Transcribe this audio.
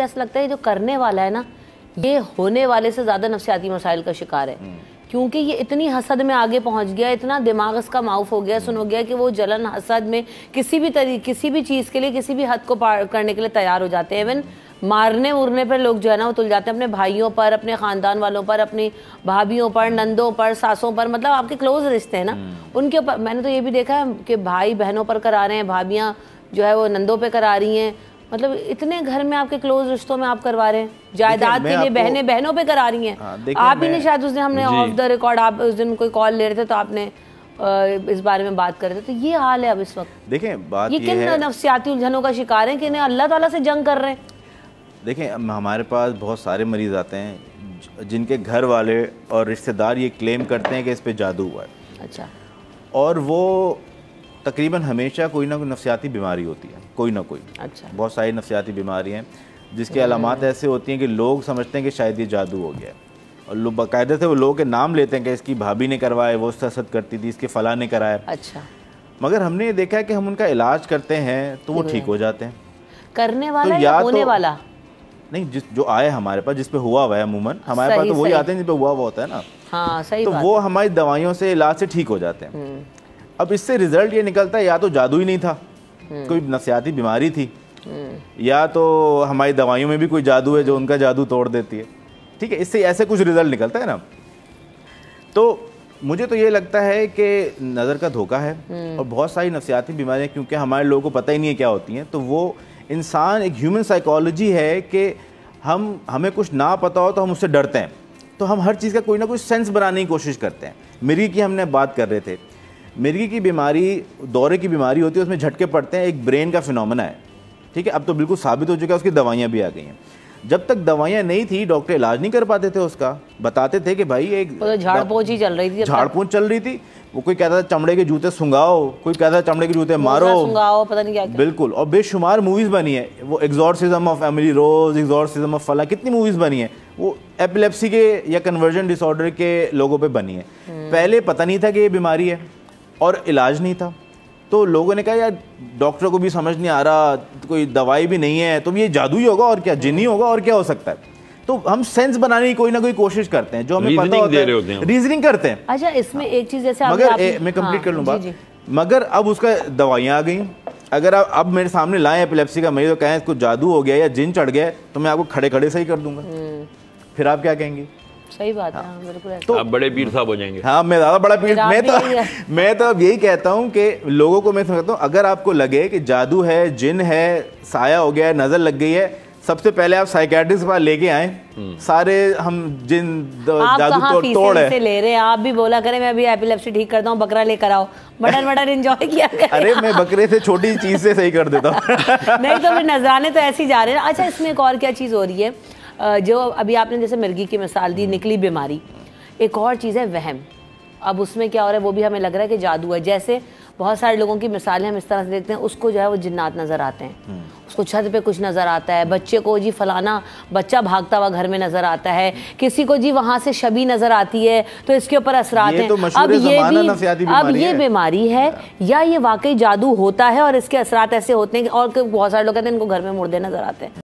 ऐसा लगता है जो करने वाला है ना, ये होने वाले से ज़्यादा नफ्सियाती मसाइल का शिकार है, क्योंकि ये इतनी हसद में आगे पहुंच गया, इतना दिमाग इसका माउफ हो गया, सुन हो गया कि वो जलन हसद में किसी भी चीज़ के लिए, किसी भी हद को पार करने के लिए तैयार हो जाते हैं। इवन मारने उड़ने पर लोग जो है ना वो तुल जाते हैं, अपने भाइयों पर, अपने ख़ानदान वालों पर, अपनी भाभियों पर, नंदों पर, सासों पर, मतलब आपके क्लोज रिश्ते हैं ना उनके ऊपर। मैंने तो ये भी देखा है कि भाई बहनों पर करा रहे हैं, भाभियाँ जो है वो नंदों पे करा रही हैं, मतलब इतने घर में आपके क्लोज रिश्तों में आप करवा रहे हैं, जायदाद के लिए बहनें बहनों पे करा रही हैं। आप ही ने शायद उस दिन, हमने ऑफ द रिकॉर्ड, आप उस दिन कोई कॉल ले रहे थे तो आपने इस बारे में बात कर रहे थे, तो ये हाल है अब इस वक्त। देखें बात ये किन नफ्सियाती उलझनों का शिकार है कि इन्हें अल्लाह ताला से जंग कर रहे हैं। देखें हमारे पास बहुत सारे मरीज़ आते हैं जिनके घर वाले और रिश्तेदार ये क्लेम करते हैं कि इस पे जादू हुआ है। अच्छा। और वो तकरीबन हमेशा कोई ना कोई नफ्सियाती बीमारी होती है, कोई ना कोई। अच्छा। बहुत सारी नफ्सियाती बीमारी हैं जिसके अलामात ऐसे होती हैं कि लोग समझते हैं कि शायद ये जादू हो गया है, और लोग बाकायदे से वो लोगों के नाम लेते हैं कि इसकी भाभी ने करवाए, वो उससे हसद करती थी, इसके फलां ने कराया। अच्छा। मगर हमने ये देखा है कि हम उनका इलाज करते हैं तो वो ठीक हो जाते हैं। करने वाला तो या होने वाला नहीं, जो आए हमारे पास, जिस पे हुआ हुआ है, अमूमन हमारे पास तो वही आते हैं जिस पे हुआ हुआ होता है ना। हाँ, सही तो बात। वो हमारी दवाइयों से, इलाज से ठीक हो जाते हैं। अब इससे रिजल्ट ये निकलता है या तो जादू ही नहीं था, कोई नफ्सियाती बीमारी थी, या तो हमारी दवाइयों में भी कोई जादू है जो उनका जादू तोड़ देती है। ठीक है, इससे ऐसे कुछ रिजल्ट निकलता है ना। तो मुझे तो ये लगता है कि नज़र का धोखा है, और बहुत सारी नफ्सियाती बीमारियाँ क्योंकि हमारे लोगों को पता ही नहीं है क्या होती हैं, तो वो इंसान, एक ह्यूमन साइकोलॉजी है कि हमें कुछ ना पता हो तो हम उससे डरते हैं, तो हम हर चीज़ का कोई ना कोई सेंस बनाने की कोशिश करते हैं। मिर्गी की हमने बात कर रहे थे, मिर्गी की बीमारी दौरे की बीमारी होती है, उसमें झटके पड़ते हैं, एक ब्रेन का फिनोमेना है। ठीक है, अब तो बिल्कुल साबित हो चुका है, उसकी दवाइयाँ भी आ गई हैं। जब तक दवाइयाँ नहीं थी डॉक्टर इलाज नहीं कर पाते थे उसका, बताते थे कि भाई एक झाड़ पोंछ ही चल रही थी, झाड़ पोंछ चल रही थी। वो कोई कहता था चमड़े के जूते सुंगाओ, कोई कहता था चमड़े के जूते मारो, सुंगाओ, पता नहीं क्या। बिल्कुल, और बेशुमार मूवीज बनी है, वो exorcism of Emily Rose, exorcism of फला, कितनी मूवीज बनी है, वो एपिलेप्सी के या कन्वर्जन डिसऑर्डर के लोगों पे बनी है। पहले पता नहीं था कि ये बीमारी है और इलाज नहीं था, तो लोगों ने कहा यार डॉक्टर को भी समझ नहीं आ रहा, कोई दवाई भी नहीं है, तो ये जादू ही होगा और क्या, जिन्नी होगा और क्या हो सकता है। तो हम सेंस बनाने की कोई ना कोई कोशिश करते हैं, जो हमें पता होता है, रीजनिंग करते हैं। अच्छा, इसमें एक चीज जैसे मगर मैं कंप्लीट कर लूँ बात, मगर अब उसका दवाइयाँ आ गई। अगर आप अब मेरे सामने लाएं एपिलेप्सी का मरीज, तो कहें इसको जादू हो गया या जिन चढ़ गया, तो मैं आपको खड़े खड़े सही कर दूंगा, फिर आप क्या कहेंगे? सही बात है। बिल्कुल। तो आप बड़े पीर साहब हो जाएंगे। हाँ, मैं ज़्यादा बड़ा पीर, मैं तो अब यही कहता हूँ कि लोगों को मैं समझता हूँ, अगर आपको लगे कि जादू है, जिन है, साया हो गया है, नजर लग गई है, सबसे पहले आप साइकियाट्रिस्ट के पास लेके आए। सारे हम जिन जादू तोड़ है ले रहे हैं, आप भी बोला करें मैं अभी एपिलेप्सी ठीक करता हूँ, बकरा लेकर आओ, मटन एंजॉय किया करें। अरे मैं बकरे से छोटी चीज से सही कर देता हूँ। नहीं तो फिर नजराने तो ऐसे ही जा रहे हैं। अच्छा, इसमें एक और क्या चीज़ हो रही है, जो अभी आपने जैसे मिर्गी की मिसाल दी, निकली बीमारी, एक और चीज़ है वहम। अब उसमें क्या हो रहा है वो भी हमें लग रहा है कि जादू है। जैसे बहुत सारे लोगों की मिसालें हम इस तरह से देखते हैं, उसको जो है वो जिन्नात नज़र आते हैं, उसको छत पे कुछ नज़र आता है, बच्चे को जी फलाना बच्चा भागता हुआ घर में नज़र आता है, किसी को जी वहाँ से शबी नज़र आती है, तो इसके ऊपर असरात हैं। अब ये बीमारी है या ये वाकई जादू होता है और इसके असरात ऐसे होते हैं, और बहुत सारे लोग कहते हैं इनको घर में मुर्दे नज़र आते हैं।